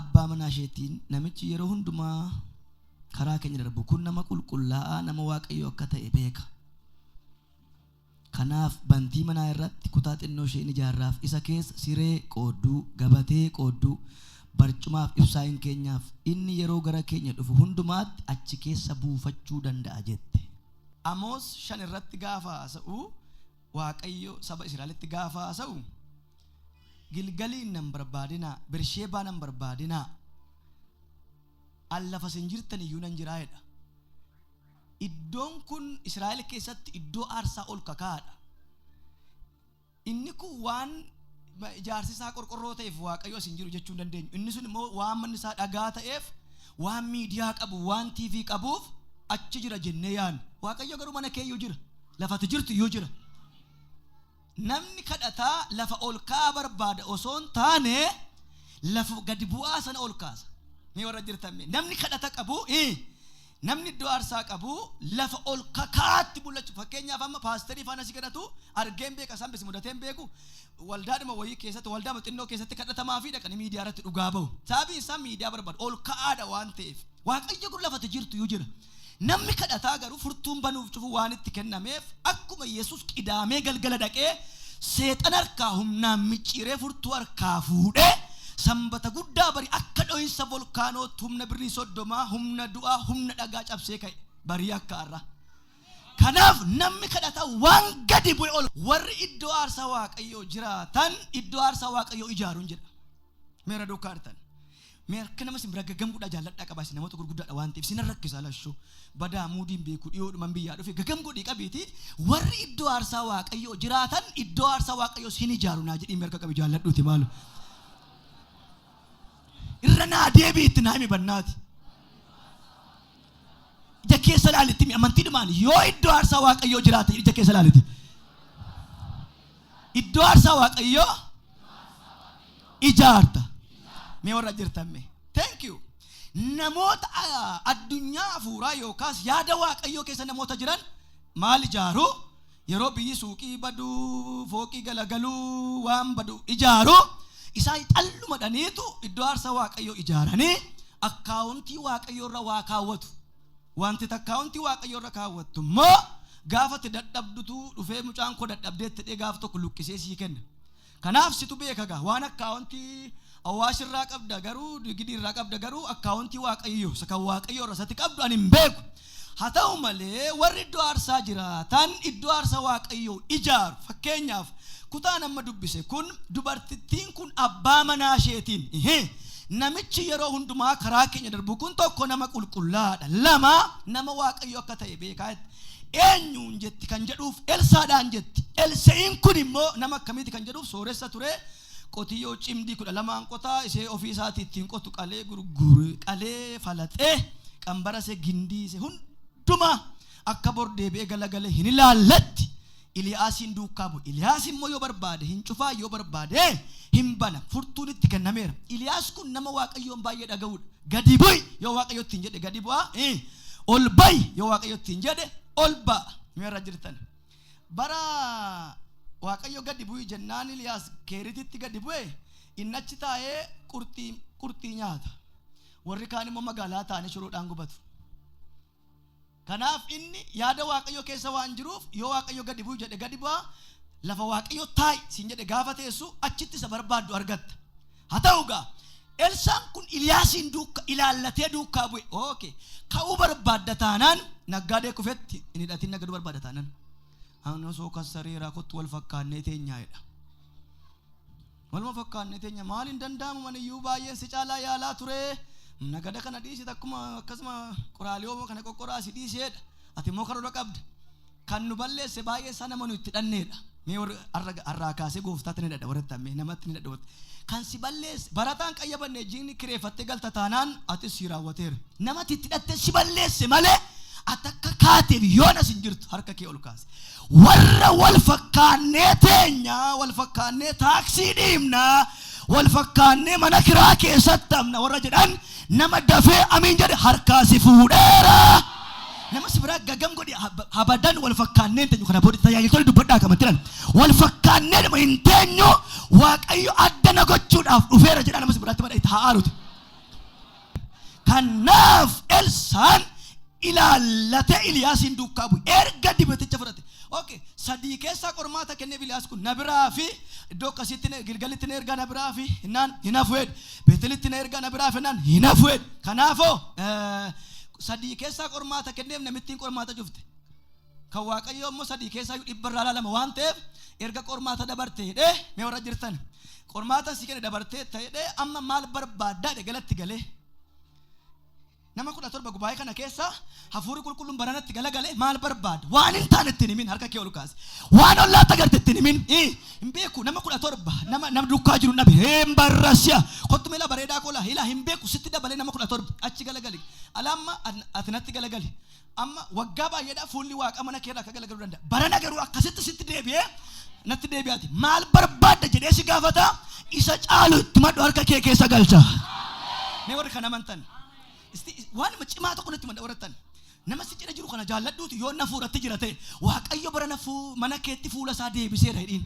abbaa manaa isheetiin namichi yeroo hundumaa karaa keenya darbu kun nama qulqullaa'aa nama waaqayyo akka ta'e beeka. Kanaaf bantii manaa irratti kutaa xinnoo isheen ijaarraaf isa keessa siree qoodduu gabatee qoodduu barcumaaf ibsaa'in keenyaaf inni yeroo gara keenya dhufu hundumaatti achi keessa buufachuu danda'a jette. Amoos 5 irratti gaafa haasa'u waaqayyo saba Israa'elitti gaafa haasa'u Gilgaliin nan barbaadinaa Bersheebaa nan barbaadinaa allafa sin jirtan iyyuu nan jiraa jedha. Iddoon kun Israa'el keessatti iddoo aarsaa ol kakaadha. Inni kun waan ijaarsi isaa qorqorroo ta'eef waaqayyo asin jiru jechuu hin dandeenyu. Inni sun immoo waan manni isaa dhagaa ta'eef waan miidiyaa qabu waan TV qabuuf achi jira jennee yaadna. Waaqayyo garuu mana kee iyyuu jira. Lafati jirtu iyyuu jira. Namni kadhataa lafa ol kaa barbaada osoo hin taane lafa gadi bu'aa sana ol kaasa. Mee warra jirtan mee namni kadhata qabu namni iddoo aarsaa qabu lafa ol kakaatti mul'achu. Fakkeenyaaf amma paasterii faana si kadhatu argeen beeka isaan bisi mudateen beeku waldaadhuma wayii keessatti waldaa xinnoo keessatti kadhatamaa fi dhaqanii miidiyaa irratti dhugaa bahu. Sababii isaa miidiyaa barbaadu ol ka'aadha waan ta'eef. Waaqayyo kun lafati jirtu iyyuu jira. Namni kadhataa garuu furtuun banuuf cufu waan itti kennameef akkuma Yesuus qidaamee galgala dhaqee seexana harkaa humnaan micciiree furtuu harkaa fuudhee Sambata guddaa bari akka dho'insa volkaanootti humna birrii 30 humna du'aa humna dhagaa cabsee ka'e bari akka arra. Kanaaf namni kadhata waan gadi bu'e ol warri iddoo aarsaa waaqayyoo jiraatan iddoo aarsaa waaqayyoo ijaaruun jedha. Meera dukkaartan. Meera kana mas bira gagamguudha jaalladhaa qabaasi namoota gurguddaadha waan ta'eef sinan rakkisaa lashoo badaa muudiin beeku dhiyoodhuman biyyaa dhufe gagamgoodhii qabeeti warri iddoo aarsaa waaqayyoo jiraatan iddoo aarsaa waaqayyoo sin ijaaru naa jedhii meerka qabi jaalladhuuti maalu. Irrana deebiitti naami bannaati. Ija keessa laalitti mi amantii dhumaani yoo iddoo aarsaa waaqayyoo jiraate ija keessa laalitti. Iddoo aarsaa waaqayyoo ijaarta. Mee warra jirtamme. Thank you. Namoota addunyaa hafuuraa yookaas yaada waaqayyoo keessa namoota jiran maal ijaaru? Yeroo biyyi suuqii baduu fooqii galagaluu waan badu ijaaru. Isaan xalluma dhaniitu iddoo aarsaa waaqayyoo ijaaranii akkaawuntii waaqayyoo irra waa kaawwatu. Wanti akkaawuntii waaqayyoo irra kaawwattu immoo gaafa itti dadhabdutu dhufee mucaan koo dadhabdeetti dhee gaafa tokko luqqisee sii kenna. Kanaaf situ beeka gaa waan akkaawuntii Awwaash irraa qabda garuu digidii irraa qabda garuu akkaawuntii waaqayyoo isa kan waaqayyoo irra satti qabdu ani hin beeku. Haa ta'u malee warri iddoo aarsaa jiraatan iddoo aarsaa waaqayyoo ijaaru. Fakkeenyaaf kutaa nama dubbise kun dubartittiin kun abbaa manaa isheetiin namichi yeroo hundumaa karaa keenya darbu kun tokko nama qulqullaadha lama nama waaqayyo akka ta'e beekaa eenyuun jetti kan jedhuuf Elsaadhaan jetti. Elseen kun immoo nama akkamiiti kan jedhuuf sooressa ture qotiyyoo cimdii 12 qotaa isee ofii isaatii ittiin qotu qalee gurgure qalee falaxee qambarase gindiise hunduma akka bordeebi'ee galagale hin ilaallatti. Iliyaasin duukaa bu'e. Iliyaas immoo yoo barbaade hin cufaa yoo barbaade hin bana furtuun itti kennameera. Iliyaas kun nama waaqayyoon baay'ee dhaga'uudha. Gadi bu'i yoo waaqayyo ittiin jedhe gadi bu'aa. Ol ba'i yoo waaqayyo ittiin jedhe ol ba'a. Meerra jirtan. Bara waaqayyo gadi bu'i jennaan Iliyaas keerititti gadi bu'e inni achi taa'ee qurxii nyaata. Warri kaan immoo magaalaa taa'anii shiroodhaan gubatu. Kanaaf inni yaada waaqayyo keessa waan jiruuf yoo waaqayyo gadi bu'u jedhe gadi bu'a lafa waaqayyo taa'i siin jedhe gaafa teessu achitti isa barbaaddu argatta. Haa ta'u gaa Elsaan kun Iliyaasin duukaa ilaallatee duukaa bu'e. Okay. Ka'uu barbaadda taanaan naggaadee kufetti inni hidhatiin naggaduu barbaadda taanaan. Anoo soo kasareeraa kottu wal fakkaannee teenyaa'edha. Waluma fakkaannee teenya maaliin danda'amu maniyyuu baay'een si caalaa yaalaa ture. Nagada kana dhiisi takkuma akkasuma qoraaliyoo kana qoqqoraa si dhiiseedha. Ati immoo karoora qabda. Kan nu balleesse baay'ee sana manu itti dhanneedha. Mee arraa kaasee gooftaatti ni dhadha warrattame namatti ni dhadha. Kan si balleesse barataan qayyabanne jiini kireeffattee galta taanaan ati si raawwateera. Namatti itti dhattee si balleesse malee ati akka kaateef yoona sin jirtu harka kee ol kaase. Warra wal fakkaannee teenya wal fakkaannee taaksii dhiibna wal fakkaannee mana kiraa keessatti amna warra jedhan nama dafee amiin jedhe harkaa si fuudheera. Nama si biraa gagam godhi habadan wal fakkaannee teenyu kana booda tajaajiltoonni dubbadhaa qabantiran wal fakkaannee nama hin teenyu waaqayyo addana gochuudhaaf dhufeera jedha nama si biraatti badha itti haa aaruti. kanaaf Elsaan ilaallatee Iliyaasin duukaa bu'e erga dibaticha fudhate. Okay, sadii keessaa qormaata kennee Iliyaas kun na biraa fi iddoo akkasitti Gilgalitti na ergaa na biraa fi hinafuudh Beetelitti na ergaa na biraa fi hinafuudh. Kanaafoo sadii keessaa qormaata kenneef namittiin qormaata cufte. Kan Waaqayyo immoo sadii keessaa dhibbarraa laalama waan ta'eef erga qormaata dabarteedhe mee warra jirtan qormaata si kenna dabartee ta'edhe amma maal barbaaddaa galatti galee nama 17 gubaa'ee kana keessa hafuuri qulqulluun baranatti galagale maal barbaada waan hin taanetti himin harka kee ol kaase waan ollaatti agartetti himin hin beeku nama 17 nama dukkaa jiru nabi hin barrasya kottu meela bareedaa kola ila hin beeku sitti dabalee nama 17 achi galagale alamma atinatti galagale amma waggaa baay'eedhaa fuulli waaqa mana keerraa akka galagalu danda'a barana garuu akkasitti sitti deebi'ee natti deebi'aati maal barbaadda jedhee si gaafata isa caalu itti maddu harka kee keessa galcha mee warri kana amantan waan cimaa tokko natti madda nama si cina jiru kana jaalladhuuti yoo na fuuratti jira ta'e Waaqayyo bara mana keetti fuula isaa deebiseera jedhiin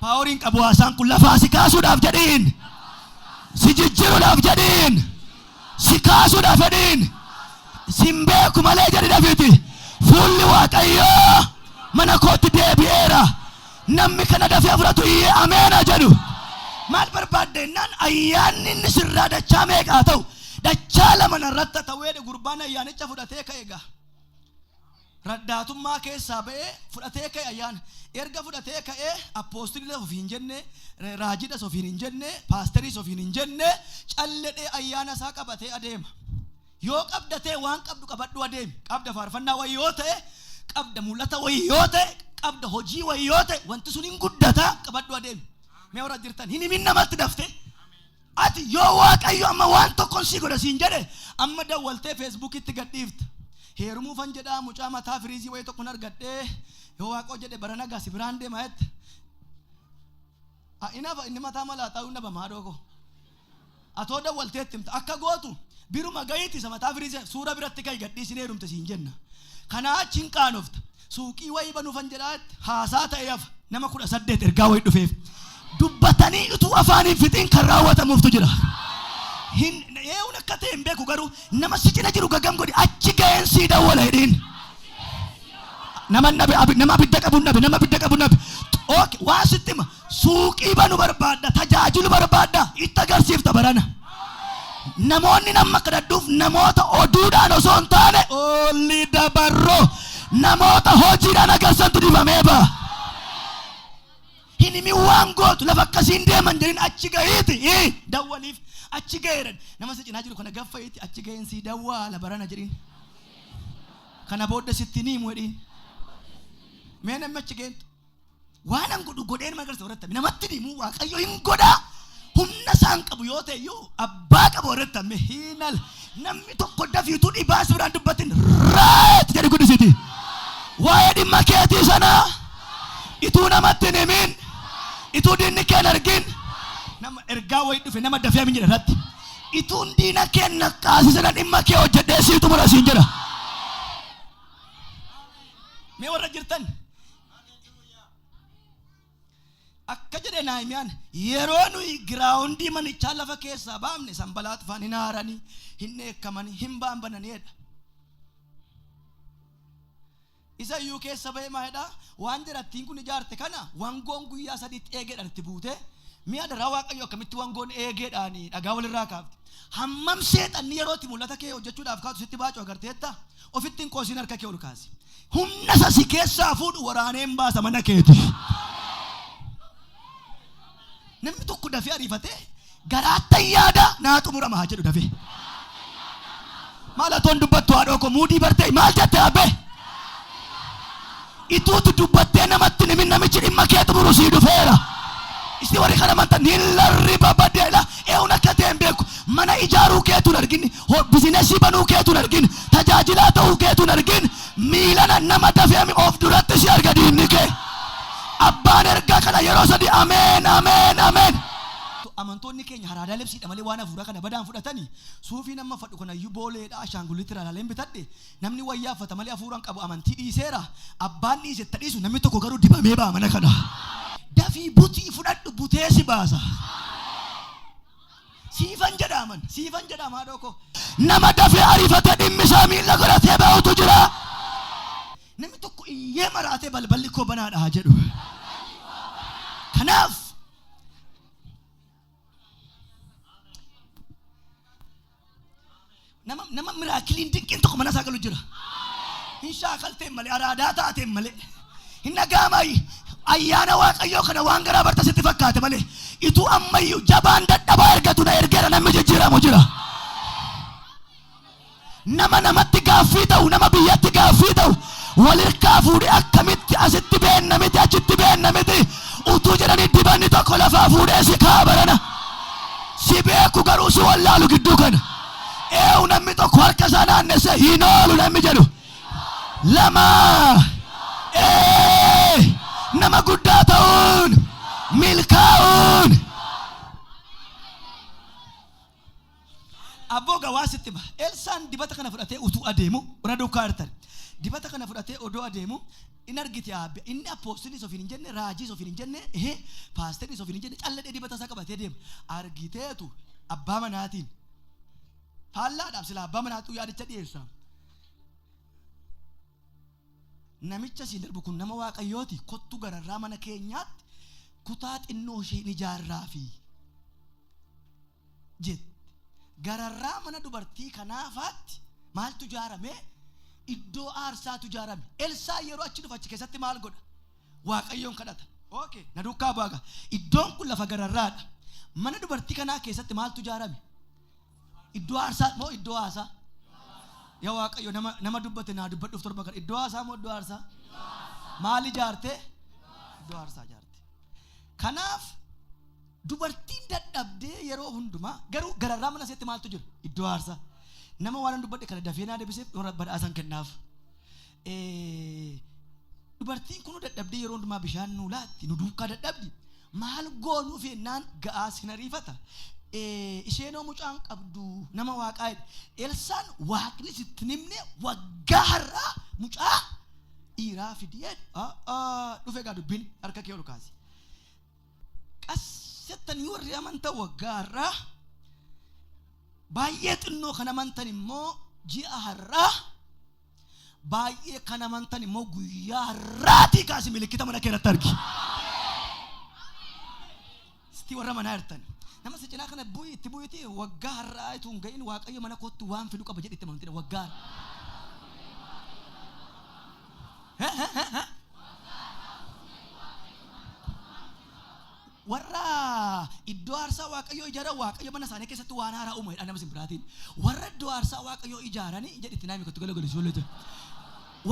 paaworiin qabu haasaan kun lafaa si kaasuudhaaf jedhiin si jijjiiruudhaaf jedhiin si kaasuudhaaf jedhiin sin beeku malee jedhi Daawiti fuulli Waaqayyo mana kootti deebi'eera namni kana dafee fudhatu iyyee ameena jedhu maal barbaadde naan ayyaanni inni sirraa dachaa meeqaa ta'u dachaa lama narratti ta'ee gurbaan ayyaanicha fudhatee ka'eega raddaatummaa keessaa ba'ee fudhatee ka'e ayyaana erga fudhatee ka'ee appoostiliidhaaf ofiin jenne raajiidhaaf ofiin hin jenne paasteriis ofiin hin jenne calledhee ayyaana isaa qabatee adeema yoo qabdatee waan qabdu qabadhu adeemi qabda faarfannaa wayii yoo ta'e qabda mul'ata wayii yoo ta'e qabda hojii wayii yoo ta'e wanti sun hin guddata qabadhu adeemi mee warra jirtan hin himin namatti dafte ati yoo Waaqayyo amma waan tokkon si godha siin jedhe amma dawwaltee feesbuukitti gadhiifta heerumuu fan jedhaa mucaa mataa firiizii wayii tokkon argadhee yoo Waaqoo jedhe barana gaasi biraan deema jette inafa inni mataa malaa ta'uu naba maadhooko atoo dawwalteetti himta akka gootu biruma gayiiti isa mataa firiizii suura biratti ka'e gadhiisin heerumte siin jenna kanaa achiin qaanofta suuqii wayii banuufan jedhaa haasaa ta'ee hafa nama 18 ergaa wayii dhufeef dubbatanii utuu afaaniin fixiin kan raawwatamuuftu jira hin eewun akka ta'e hin beeku garuu nama si cina jiru gagam godhi achi ga'een sii dawwala jedhiin nama abidda qabu nabi okay waa sitti hima suuqii banu barbaadda tajaajilu barbaadda itti agarsiifta barana namoonni nama kadhadhuuf namoota oduudhaan osoo hin taane olli dabarroo namoota hojiidhaan agarsantu dibamee ba'a hinimi waan gootu lafa akkasiin deeman jedhin achi ga'iiti dawwaliif achi ga'eeran nama si cinaa jiru kana gaffa'iiti achi ga'een sii dawwaala barana jedhin kana booda sitti ni himu jedhin mee namni achi ga'eentu waan an godhu godheen magarsa warrattame namatti himu Waaqayyo hin godhaa humna isaan qabu yoo ta'e iyyuu abbaa qabu warrattame hinal namni tokko dafiituu dhibaas biraan dubbatin raayit jedhi guddisiti waa'ee dhimma keetii sanaa ituu namatti hin himin ituu diinni keen argin nama ergaa wayii dhufe nama dafee min jedha irratti ituun diina keen naqaasisana dhimma kee hojjedhee siitu mura siin jedha mee warra jirtan akka jedhe Naahimiyaan yeroo nuyi giraawundii manichaa lafa keessaa baamne Sanbalaat faan hin haaranii hin eekkamanii hin baanbananiidha isa iyyuu keessa ba'ee maayedha waan jirattiin kun ijaarte kana wangoon guyyaa sadiitti eegeedhaan itti buute mi'a daraa Waaqayyo akkamitti wangoon eegeedhaan dhagaa walirraa kaafte hammam seexanni yerootti mul'ata kee hojjechuudhaaf kaatu sitti baacuu agarteetta ofitti hin qoosiin harka kee ol kaasi humna sasi keessaa fuudhu waraaneen baasa mana keeti namni tokko dafee ariifatee garaatti yaada naa xumurama haa jedhu dafee maal atoon dubbattu haadhoo ko muudii bartee maal jette abbee ituutu dubbattee namatti himin namichi dhimma kee xumuru sii dhufeera isti warri kana amantan hin larriba badeedha eewun akka ta'e hin beeku mana ijaaruu keetuun argin bizinesii banuu keetuun argin tajaajilaa ta'uu keetuun argin miilana nama dafee of duratti si arga diinni kee abbaan ergaa kana yeroo sadi ameen ameen ameen amantoonni keenya haraadaa lebsiidha malee waan hafuuraa kana badaan fudhatanii suufii nama fadhu kana iyyuu booleedha ashaangullitti raalaaleen bitadhe namni wayyaa uffata malee hafuuraan qabu amantii dhiiseera abbaan dhiisetta dhiisu namni tokko garuu dibamee ba'a mana kana dafii butii fudhadhu butee si baasa siifan jedhama doko nama dafee arifate dhimmisaa miila godhatee ba'utu jira. Namni tokko iyyee maraatee balballi koo banaadha jedhu. Kanaaf nama miraakiliin dinqiin tokko mana isaa galu jira. Hin shaakalteen malee araadaa taateen malee hin dhagaamaayi. Ayyaana Waaqayyoo kana waan garaa barta sitti fakkaate malee ituu ammayyuu jabaan dadhabaa ergatu na ergeera namni jijjiiramu jira. Nama namatti gaaffii ta'u nama biyyatti gaaffii ta'u walirkaa fuudhee akkamitti asitti beenna miti achitti beenna miti utuu jedhanii dibanni tokko lafaa fuudhee si kaabarana si beeku garuu si wallaalu gidduu kana namni tokko harka isaa naannesse hin oolu namni jedhu lama nama guddaa ta'uun milkaa'uun abboo gawaasitti ba Elsaan dibata kana fudhatee utuu adeemu radoo kaartan dibata kana fudhatee odoo adeemu in argite abbe inni apostoliis ofiin hin jenne raajiis ofiin hin jenne paasteriis ofiin hin jenne calladhee dibata isaa qabatee deemu argiteetu abbaa manaatiin faallaadhaaf sila abbaa manaatu yaadicha dhiyeessa. Namicha siin darbu kun nama Waaqayyooti kottu gararraa mana keenyaatti kutaa xinnoo ishee ijaarraafi jet gararraa mana dubartii kanaafaatti maaltu ijaarame iddoo aarsaatu ijaarame. Elsaan yeroo achi dhufu achi keessatti maal godha Waaqayyoon kadhata. Okay na duukaa baaga iddoon kun lafa gararraadha. Mana dubartii kanaa keessatti maaltu ijaarame iddoo aarsaa moo iddoo aarsaa yaa Waaqayyo nama dubbate naa dubbadhuuf torba kan iddoo aarsaa moo iddoo aarsaa maal ijaarte iddoo aarsaa ijaarte. Kanaaf dubartiin dadhabdee yeroo hundumaa garuu gararraa mana seetti maaltu jira iddoo aarsaa. Nama waan dubbadhe kana dafee naa deebiseef warra badhaasan kennaaf. Dubartiin kun dadhabdee yeroo hundumaa bishaan nu laatti nu duukaa dadhabdi maal goonuu fennaan ga'aa sinariifata. Isheenoo mucaan qabdu nama Waaqaa Elsaan Waaqni sitti nimne waggaa har'aa mucaa dhiiraa fidee dhufe gaa dubbiin harka kee ol kaasi. Qassettanii warri amantaa waggaa har'aa baay'ee xinnoo kan amantan immoo ji'a har'aa baay'ee kan amantan immoo guyyaa har'aatii kaasi milikkita mana keerratti argi. Sitti warra manaa hirtan. Nama sejena kana itti bu'iti waggaa har'aa itu ngain Waaqayyo mana kottu waan fidu qaba jedhitti amantii waggaa. Warra iddoo aarsaa Waaqayyo ijaara Waaqayyo mana isaanii keessatti waan haaraa uumu jedha nama simbiraatiin. Warra iddoo aarsaa Waaqayyo ijaaranii jedhitti naami kottu galagalu ijoollee.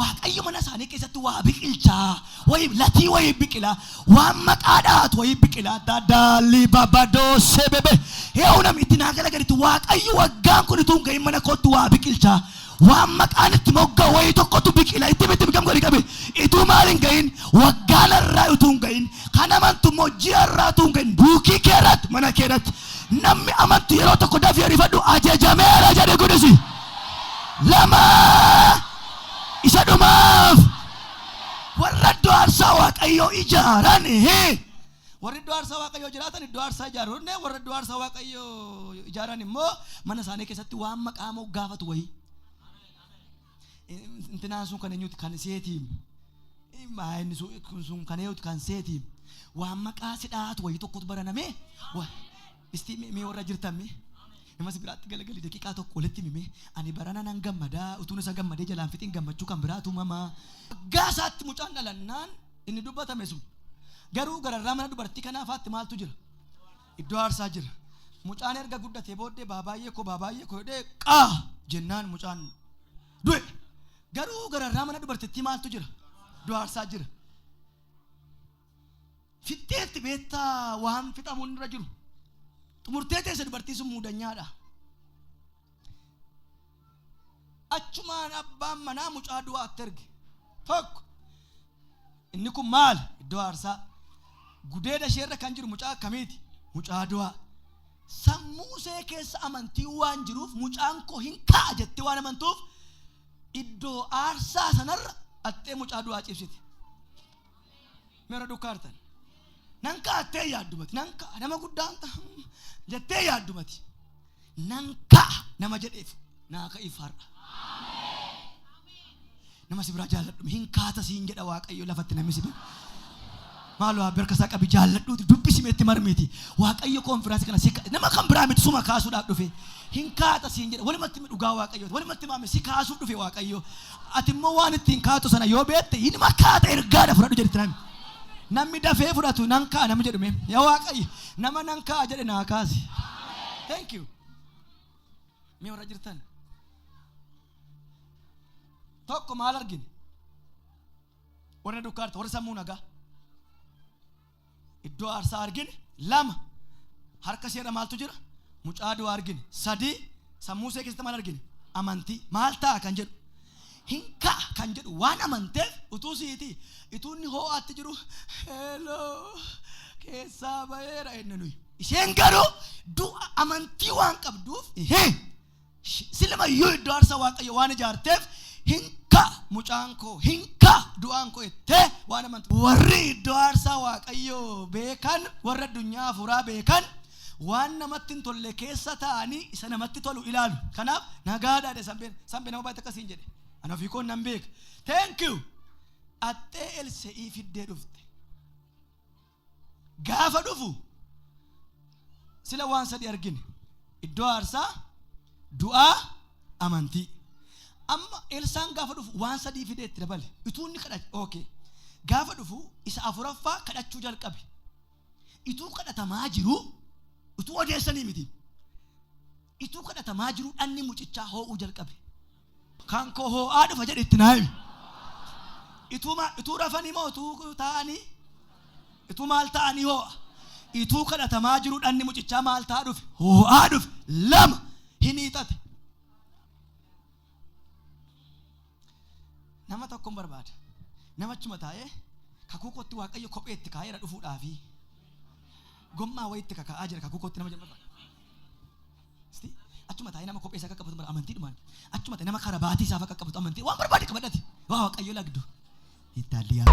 Waaqayyo mana isaanii keessatti waa biqilchaa wayi latii wayi biqila waan maqaadhaatu wayi biqila dadaalli babadoo sebebe yoo namni itti naagalagalitti Waaqayyo waggaan kun utuu gahin mana kottu waa biqilchaa waan maqaan itti moggaa wayi tokkotu biqila itti miti bigam godhi qabe ituu maalin gahin waggaan irraa utuu gahin kan amantu immoo ji'a irraa utuu gahin buukii keerratti mana keerratti namni amantu yeroo tokko dafii rifadhu ajajameera jedhe gudisi lama isa dhumaaf warra iddoo aarsaa Waaqayyoo ijaaran warri iddoo aarsaa Waaqayyoo jiraatan iddoo aarsaa ijaaruun warra iddoo aarsaa Waaqayyoo ijaaran immoo mana isaanii keessatti waan maqaa moo gaafatu wayi intinaan sun kan eenyuti kan seetiim maayinni sun kan eenyuti kan seetiim waan maqaa sidhaatu wayi tokkotu baraname isti mee warra jirtame nama sibiraatti galagali daqiiqaa tokko walitti mime ani barana nan gammadaa utuun isa gammadee jalaan fixiin gammachuu kan biraatu mama gaasaatti mucaan dhalannaan inni dubbatame sun garuu gararraa mana dubartii kanaafaatti maaltu jira iddoo aarsaa jira. Mucaan erga guddatee booddee baabaayyee koo jedhee qaa jennaan mucaan du'e garuu gararraa mana dubartittii maaltu jira iddoo aarsaa jira. Fixxeetti beektaa waan fixamuun irra jiru xumurtee teesse dubartii sun muudanyaadha. Achumaan abbaan manaa mucaa du'aatti erge tokko inni kun maal iddoo aarsaa gudeeda isheerra kan jiru mucaa akkamiiti mucaa du'aa. Sammuu see keessa amantii waan jiruuf mucaan koo hin ka'a jettee waan amantuuf iddoo aarsaa sanarra attee mucaa du'aa cibsite. Meera dukkaartan nan ka'attee yaaddumati nan ka'a nama guddaan jettee yaaddumati nanka nama jedheef naaka ifarra nama sibira jaalladhu hinkaata siin jedha waaqayyo lafatti namni sibira maalu aberka saqa bi jaalladhu dubbisi meetti marmiti waaqayyo konferaansi kana nama kan biraa miti suma kaasuudhaaf dhufe hinkaata siin jedha walumatti dhugaa waaqayyo walumatti maame si kaasuuf dhufe waaqayyo ati immoo waan ittiin kaatu sana yoo beette hinuma kaata ergaadha fudhadhu jedhti namni dafee fudhatu nankaa nama jedhume yaa waaqayyo nama nankaa jedhe naa kaasi thank you mee warra jirtan tokko maal argine warra dukkaarta warra sammuu nagaa iddoo aarsaa argine lama harka seera maaltu jira mucaaduu argine sadii sammuu see keessatti maal argine amantii maal ta'a kan jedhu hinka kan jedhu waan amanteef utuu siiti ituunni hoo'aatti jiru hello keessaa baheera enne nuyi isheen garuu du'a amantii waan qabduuf silma yoo iddoo aarsaa waaqayyo waan ijaarteef hinka mucaan koo hinka du'aan koo ittee waan amantii warri iddoo aarsaa waaqayyo beekan warra addunyaa furaa beekan waan namatti hin tolle keessa ta'anii isa namatti tolu ilaalu kanaaf nagaadhaadhe sanbee nama baay'ee akkasiin jedhe ana ofii koon nan beeka thank you attee elsa'ii fiddee dhufte gaafa dhufu sila waan sadii argine iddoo aarsaa du'aa amantii amma elsaan gaafa dhufu waan sadii fideetti dabale ituunni kadhache okay gaafa dhufu isa afuraffaa kadhachuu jalqabe ituu kadhatamaa jiru utuu odeessanii miti ituu kadhatamaa jiru dhanni mucichaa hoo'uu jalqabe kan koo hoo'aa dhufa jedhe itti naayimi ituu rafanii moo ituu taa'anii ituu maal ta'anii hoo'a ituu kadhatamaa jiru dhanni mucichaa maal ta'a dhufe hoo'aa dhufe lama hin hiixate nama tokkoon barbaada namachuma taa'ee kakuu kootti waaqayyo kophee itti kaa'eera dhufuudhaafi gommaa wayitti kakaa'aa jira kakuu kootti nama jedhu barbaada achuma taa'ee nama kophee isaa qaqqabatu bara amantii dhumaan achuma taa'ee nama karabaatii isaa qaqqabatu amantii waan barbaade qabadhati waa waaqayyo lagdu ittaaliyaa